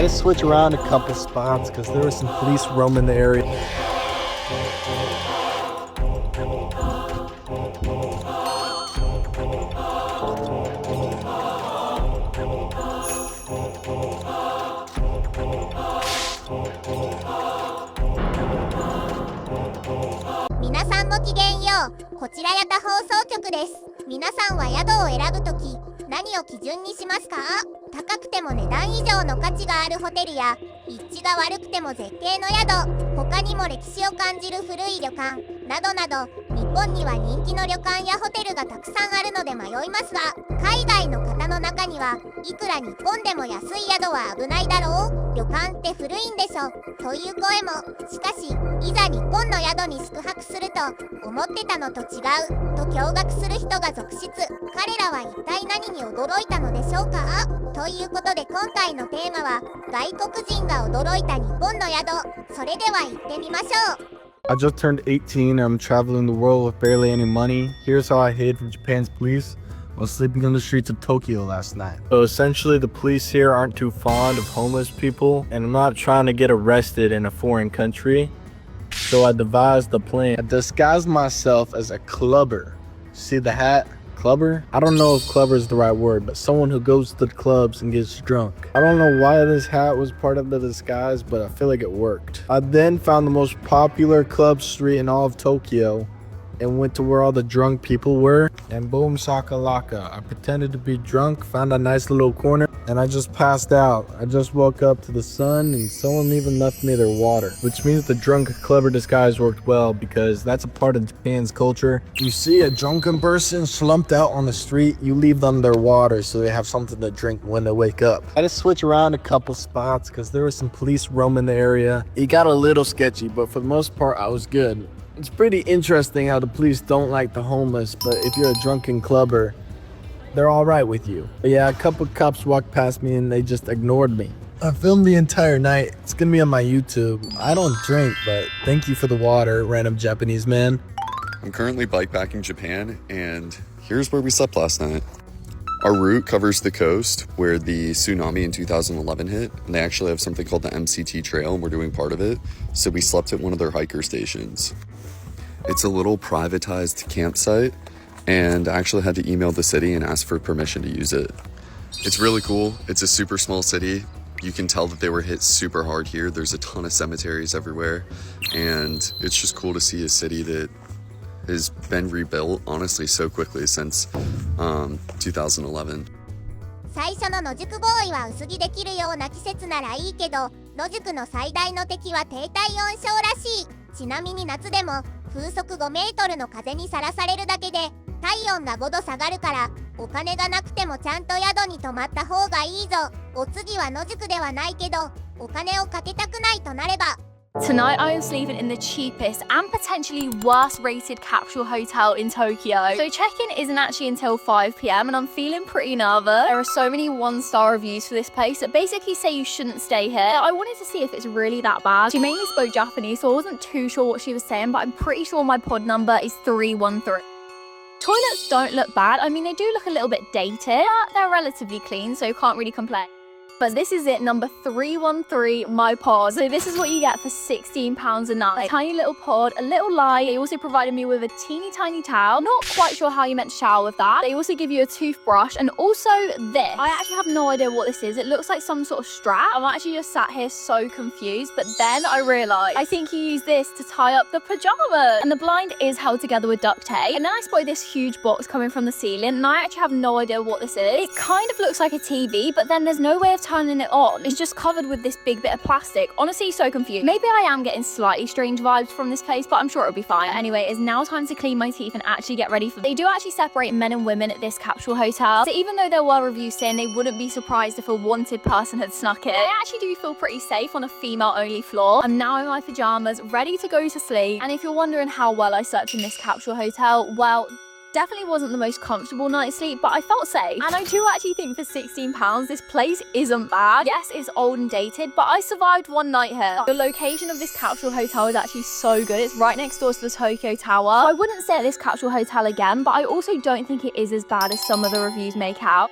had to switch around a couple spots because there was some police roaming the area.皆さんごきげんよう。こちらヤタ放送局です。皆さんは宿を選ぶとき何を基準にしますか？高くても値段以上の価値があるホテルや立地が悪くても絶景の宿、他にも歴史を感じる古い旅館などなど、日本には人気の旅館やホテルがたくさんあるので迷いますが、海外の方の中にはいくら日本でも安い宿は危ないだろう、旅館って古いんでしょという声も。しかしいざ日本の宿に宿泊すると思ってたのと違うと驚愕する人が続出。彼らは一体何に驚いたのでしょうか？ということで今回のテーマは外国人が驚いた日本の宿。それでは行ってみましょう。I just turned 18 and I'm traveling the world with barely any money. Here's how I hid from Japan's police while sleeping on the streets of Tokyo last night. So essentially the police here aren't too fond of homeless people, and I'm not trying to get arrested in a foreign country. So I devised a plan. I disguised myself as a clubber. See the hat? Clubber? I don't know if clubber is the right word, but someone who goes to the clubs and gets drunk. I don't know why this hat was part of the disguise, but I feel like it worked. I then found the most popular club street in all of Tokyo and went to where all the drunk people were, and boom shakalaka, I pretended to be drunk, found a nice little corner, and I just passed out. I just woke up to the sun and someone even left me their water, which means the drunk clever disguise worked well because that's a part of Japan's culture. You see a drunken person slumped out on the street, you leave them their water so they have something to drink when they wake up. I had to switch around a couple spots because there was some police roaming the area. It got a little sketchy, but for the most part I was good. It's pretty interesting how the police don't like the homeless, but if you're a drunken clubber, they're all right with you. But yeah, a couple cops walked past me and they just ignored me. I filmed the entire night. It's gonna be on my YouTube. I don't drink, but thank you for the water, random Japanese man. I'm currently bikepacking Japan, and here's where we slept last night. Our route covers the coast where the tsunami in 2011 hit, and they actually have something called the MCT Trail, and we're doing part of it. So we slept at one of their hiker stations. It's a little privatized campsite, and I actually had to email the city and ask for permission to use it. It's really cool. It's a super small city. You can tell that they were hit super hard here. There's a ton of cemeteries everywhere, and it's just cool to see a city that has been rebuilt, honestly, so quickly since 2011. 最初の野宿ボーイは薄着できるような季節ならいいけど、野宿の最大の敵は低体温症らしい。ちなみに夏でも風速5メートルの風にさらされるだけで体温が5度下がるから、お金がなくてもちゃんと宿に泊まった方がいいぞ。お次は野宿ではないけどお金をかけたくないとなれば。 Tonight I am sleeping in the cheapest and potentially worst rated capsule hotel in Tokyo. So check-in isn't actually until 5 PM and I'm feeling pretty nervous. There are so many 1-star reviews for this place that basically say you shouldn't stay here. I wanted to see if it's really that bad. She mainly spoke Japanese, so I wasn't too sure what she was saying, but I'm pretty sure my pod number is 313. Toilets don't look bad. I mean, they do look a little bit dated, but they're relatively clean, so you can't really complain. But this is it, number 313, my pod. So this is what you get for £16 a night. A tiny little pod, a little light. They also provided me with a teeny tiny towel. Not quite sure how you meant to shower with that. They also give you a toothbrush and also this. I actually have no idea what this is. It looks like some sort of strap. I'm actually just sat here so confused, but then I realised I think you use this to tie up the pajamas. And the blind is held together with duct tape. And then I spotted this huge box coming from the ceiling, and I actually have no idea what this is. It kind of looks like a TV, but then there's no way of turning it on. It's just covered with this big bit of plastic. Honestly, so confused. Maybe I am getting slightly strange vibes from this place, but I'm sure it'll be fine. Anyway, it's now time to clean my teeth and actually get ready for They do actually separate men and women at this capsule hotel. So even though there were reviews saying they wouldn't be surprised if a wanted person had snuck in, I actually do feel pretty safe on a female-only floor. I'm now in my pajamas, ready to go to sleep. And if you're wondering how well I slept in this capsule hotel, well, definitely wasn't the most comfortable night's sleep, but I felt safe. And I do actually think for £16, this place isn't bad. Yes, it's old and dated, but I survived one night here. The location of this capsule hotel is actually so good. It's right next door to the Tokyo Tower. So I wouldn't stay at this capsule hotel again, but I also don't think it is as bad as some of the reviews make out.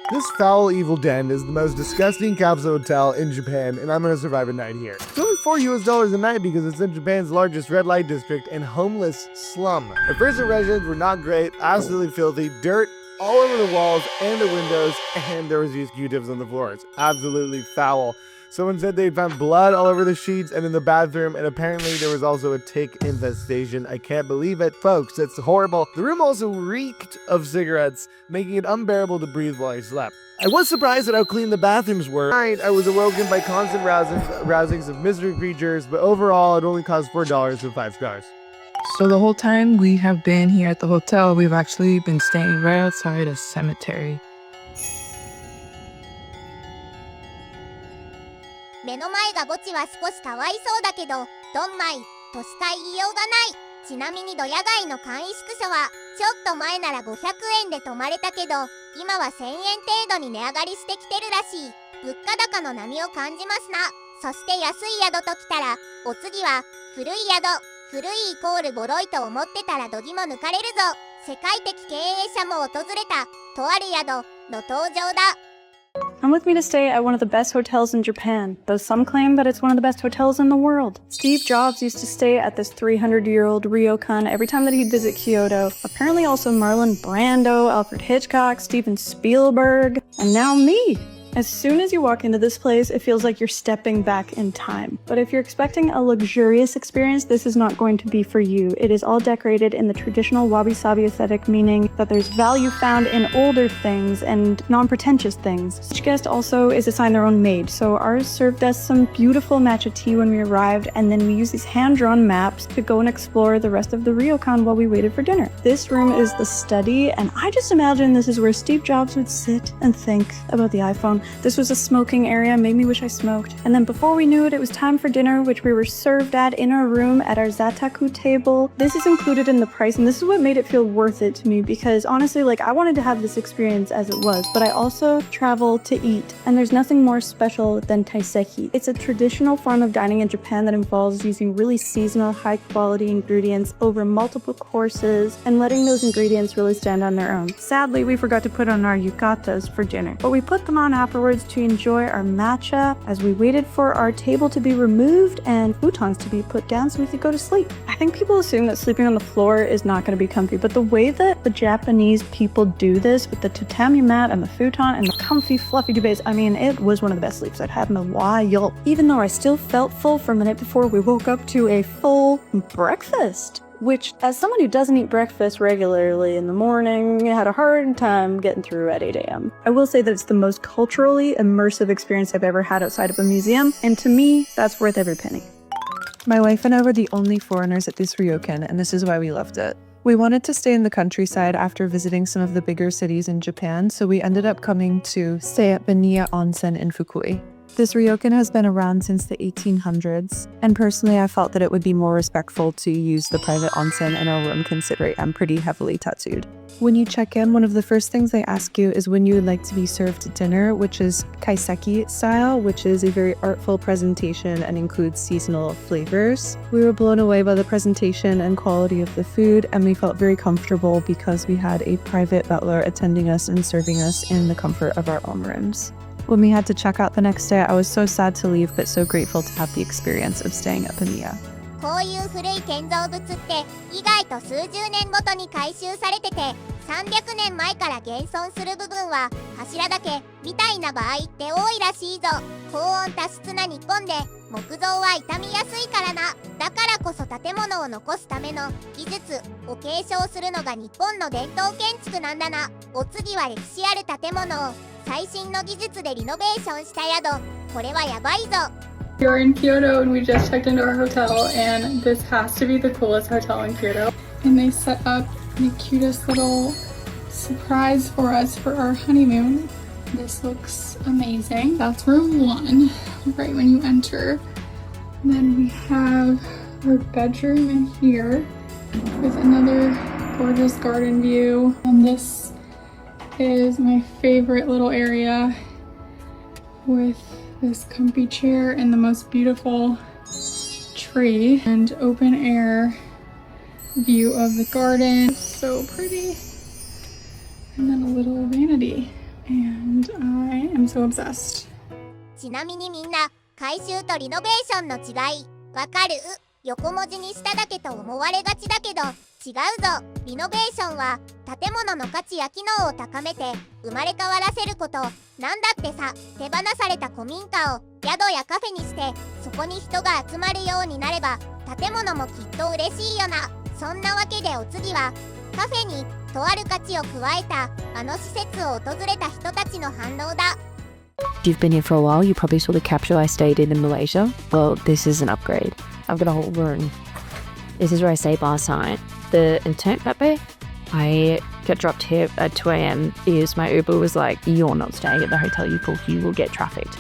This foul evil den is the most disgusting capsule hotel in Japan, and I'm gonna survive a night here. It's only $4 a night because it's in Japan's largest red light district and homeless slum. The first impressions were not great, absolutely filthy, dirt all over the walls and the windows, and there was these Q-tips on the floors. Absolutely foul. Someone said they found blood all over the sheets and in the bathroom, and apparently there was also a tick infestation. I can't believe it, folks. It's horrible. The room also reeked of cigarettes, making it unbearable to breathe while I slept. I was surprised at how clean the bathrooms were. I was awoken by constant rousings of mystery creatures, but overall it only cost $4 with 5 stars. So the whole time we have been here at the hotel, we've actually been staying right outside a cemetery. 目の前が墓地は少しかわいそうだけど、ドンマイとしか言いようがない。ちなみにドヤ街の簡易宿舎はちょっと前なら500円で泊まれたけど、今は1000円程度に値上がりしてきてるらしい。物価高の波を感じますな。そして安い宿ときたら、お次は古い宿。古いイコールボロいと思ってたら度肝抜かれるぞ。世界的経営者も訪れたとある宿の登場だ。Come with me to stay at one of the best hotels in Japan, though some claim that it's one of the best hotels in the world. Steve Jobs used to stay at this 300-year-old ryokan every time that he'd visit Kyoto. Apparently also Marlon Brando, Alfred Hitchcock, Steven Spielberg, and now me. As soon as you walk into this place, it feels like you're stepping back in time. But if you're expecting a luxurious experience, this is not going to be for you. It is all decorated in the traditional wabi-sabi aesthetic, meaning that there's value found in older things and non-pretentious things. Each guest also is assigned their own maid, so ours served us some beautiful matcha tea when we arrived, and then we used these hand-drawn maps to go and explore the rest of the ryokan while we waited for dinner. This room is the study, and I just imagine this is where Steve Jobs would sit and think about the iPhone. This was a smoking area, made me wish I smoked. And then before we knew it, it was time for dinner, which we were served at in our room at our zataku table. This is included in the price, and this is what made it feel worth it to me, because honestly, like, I wanted to have this experience as it was, but I also travel to eat, and there's nothing more special than taiseki. It's a traditional form of dining in Japan that involves using really seasonal, high-quality ingredients over multiple courses, and letting those ingredients really stand on their own. Sadly, we forgot to put on our yukatas for dinner, but we put them on afterwards to enjoy our matcha as we waited for our table to be removed and futons to be put down so we could go to sleep. I think people assume that sleeping on the floor is not going to be comfy, but the way that the Japanese people do this with the tatami mat and the futon and the comfy fluffy duvets, I mean, it was one of the best sleeps I'd had in a while. Even though I still felt full from the night before, we woke up to a full breakfast, which, as someone who doesn't eat breakfast regularly in the morning, had a hard time getting through at 8 a.m. I will say that it's the most culturally immersive experience I've ever had outside of a museum, and to me, that's worth every penny. My wife and I were the only foreigners at this ryokan, and this is why we loved it. We wanted to stay in the countryside after visiting some of the bigger cities in Japan, so we ended up coming to stay at Beniya Onsen in Fukui. This ryokan has been around since the 1800s, and personally I felt that it would be more respectful to use the private onsen in our room considering I'm pretty heavily tattooed. When you check in, one of the first things they ask you is when you would like to be served dinner, which is kaiseki style, which is a very artful presentation and includes seasonal flavors. We were blown away by the presentation and quality of the food, and we felt very comfortable because we had a private butler attending us and serving us in the comfort of our own rooms. When we had to check out the next day, I was so sad to leave, but so grateful to have the experience of staying at Beniya. こういう古い建造物って意外と数十年ごとに改修されてて、300年前から現存する部分は柱だけみたいな場合って多いらしいぞ。高温多湿な日本で木造は傷みやすいからな。だからこそ建物を残すための技術を継承するのが日本の伝統建築なんだな。お次は歴史ある建物を最新の技術でリノベーションした宿。これはやばいぞ。We're in Kyoto and we just checked into our hotel, and this has to be the coolest hotel in Kyoto. And they set up the cutest little surprise for us for our honeymoon. This looks amazing. That's room 1, right when you enter. And then we have our bedroom in here with another gorgeous garden view. And this is my favorite little area with this comfy chair and the most beautiful tree and open air view of the garden. So pretty. And then a little vanity and I am so obsessed. ちなみにみんな、改修とリノベーションの違い、わかる？横文字にしただけと思われがちだけど、違うぞ。リノベーションは建物の価値や機能を高めて生まれ変わらせること。なんだってさ、手放された古民家を宿やカフェにしてそこに人が集まるようになれば建物もきっと嬉しいよな。そんなわけでお次はカフェにとある価値を加えたあの施設を訪れた人たちの反応だ。 If you've been here for a while, you probably saw the capsule I stayed in Malaysia. Well, this is an upgrade. I've got a whole room. This is where I stayed last night. The intent that bit, I got dropped here at 2 a.m. because my Uber was like, you're not staying at the hotel you booked, you will get trafficked.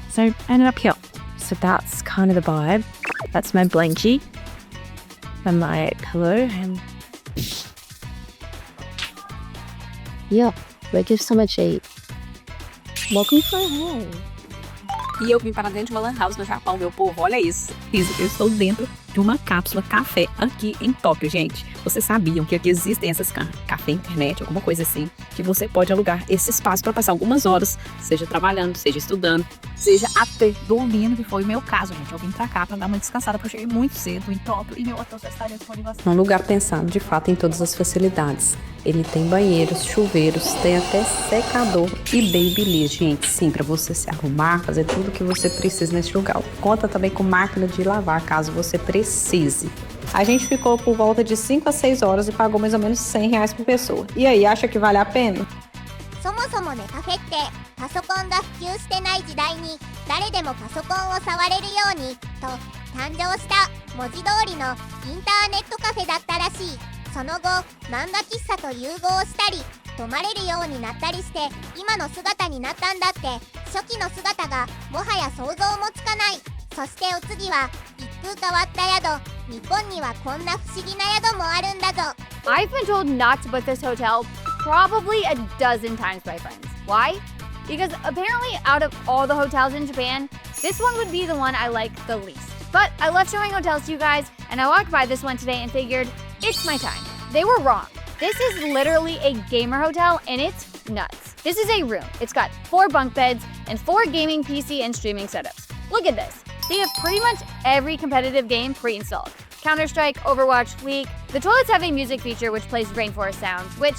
So I ended up here. So that's kind of the vibe. That's my blankie. And my hello. Yeah, they give so much hate. Welcome to my home. E eu vim para dentro de uma lan house no Japão, meu povo, olha isso. Eu estou dentro de uma cápsula café aqui em Tóquio, gente. Vocês sabiam que aqui existem essas café internet, alguma coisa assim, que você pode alugar esse espaço para passar algumas horas, seja trabalhando, seja estudando, seja até dormindo, que foi o meu caso, gente. Eu vim para cá para dar uma descansada, porque eu cheguei muito cedo em Tóquio e meu hotel só estaria disponível. Um lugar pensado, de fato, em todas as facilidades. Ele tem banheiros, chuveiros, tem até secador e babyliss, gente. Sim, para você se arrumar, fazer tudo o que você precisa nesse lugar. Conta também com máquina de lavar, caso você precise. A gente ficou por volta de 5 a 6 horas e pagou mais ou menos R$100 por pessoa. E aí, acha que vale a pena? そもそもねカフェってパソコンが普及してない時代に誰でもパソコンを触れるようにと誕生した文字通りのインターネットカフェだったらしい。その後漫画喫茶と融合したり泊まれるようになったりして今の姿になったんだって。初期の姿がもはや想像もつかない。そしてお次は一風変わった宿。日本にはこんな不思議な宿もあるんだぞ。 I've been told not to book this hotel probably a dozen times by friends. Why? Because apparently out of all the hotels in Japan, this one would be the one I like the least. But I love showing hotels to you guys, and I walked by this one today and figured, it's my time. They were wrong. This is literally a gamer hotel, and it's nuts. This is a room. It's got 4 bunk beds and 4 gaming PC and streaming setups. Look at this. They have pretty much every competitive game pre-installed. Counter-Strike, Overwatch, League. The toilets have a music feature which plays rainforest sounds, which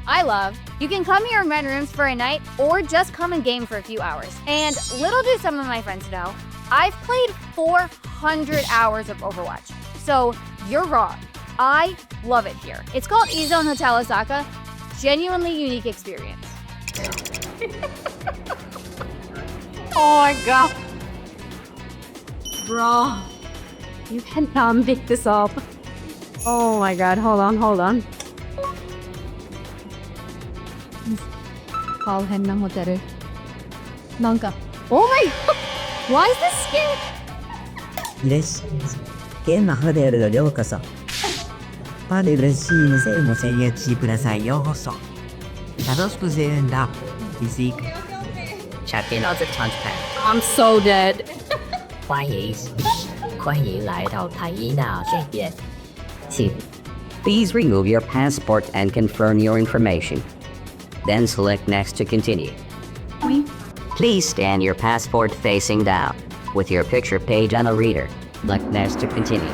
I love. You can come here and rent rooms for a night or just come and game for a few hours. And little do some of my friends know, I've played 400 hours of Overwatch. So you're wrong. I love it here. It's called E-Zone Hotel Osaka. Genuinely unique experience. Oh my god. Bro, you cannot make this up. Oh my god, hold on. Call hen ng hotel. Nangka. Oh my god! Why is this scary? いらっしゃいませ。現のホテルへようこそ。パネルシームセご潜入ください。ようこそ。楽しくぜんだ。Visit. Check in on the Japan. I'm so dead. 欢迎来到台纳这边。Please remove your passport and confirm your information. Then select Next to continue. Please stand your passport facing down, with your picture page on a reader. Select Next to continue.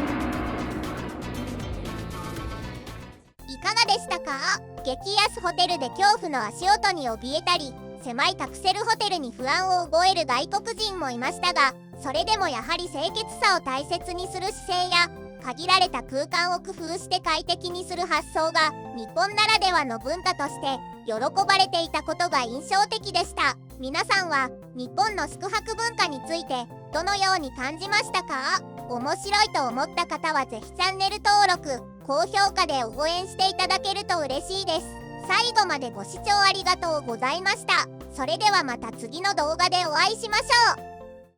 いかがでしたか？激安ホテルで恐怖の足音に怯えたり狭いカプセルホテルに不安を覚える外国人もいましたが、それでもやはり清潔さを大切にする姿勢や限られた空間を工夫して快適にする発想が日本ならではの文化として喜ばれていたことが印象的でした。皆さんは日本の宿泊文化についてどのように感じましたか？面白いと思った方はぜひチャンネル登録、高評価で応援していただけると嬉しいです。最後までご視聴ありがとうございました。それではまた次の動画でお会いしましょう。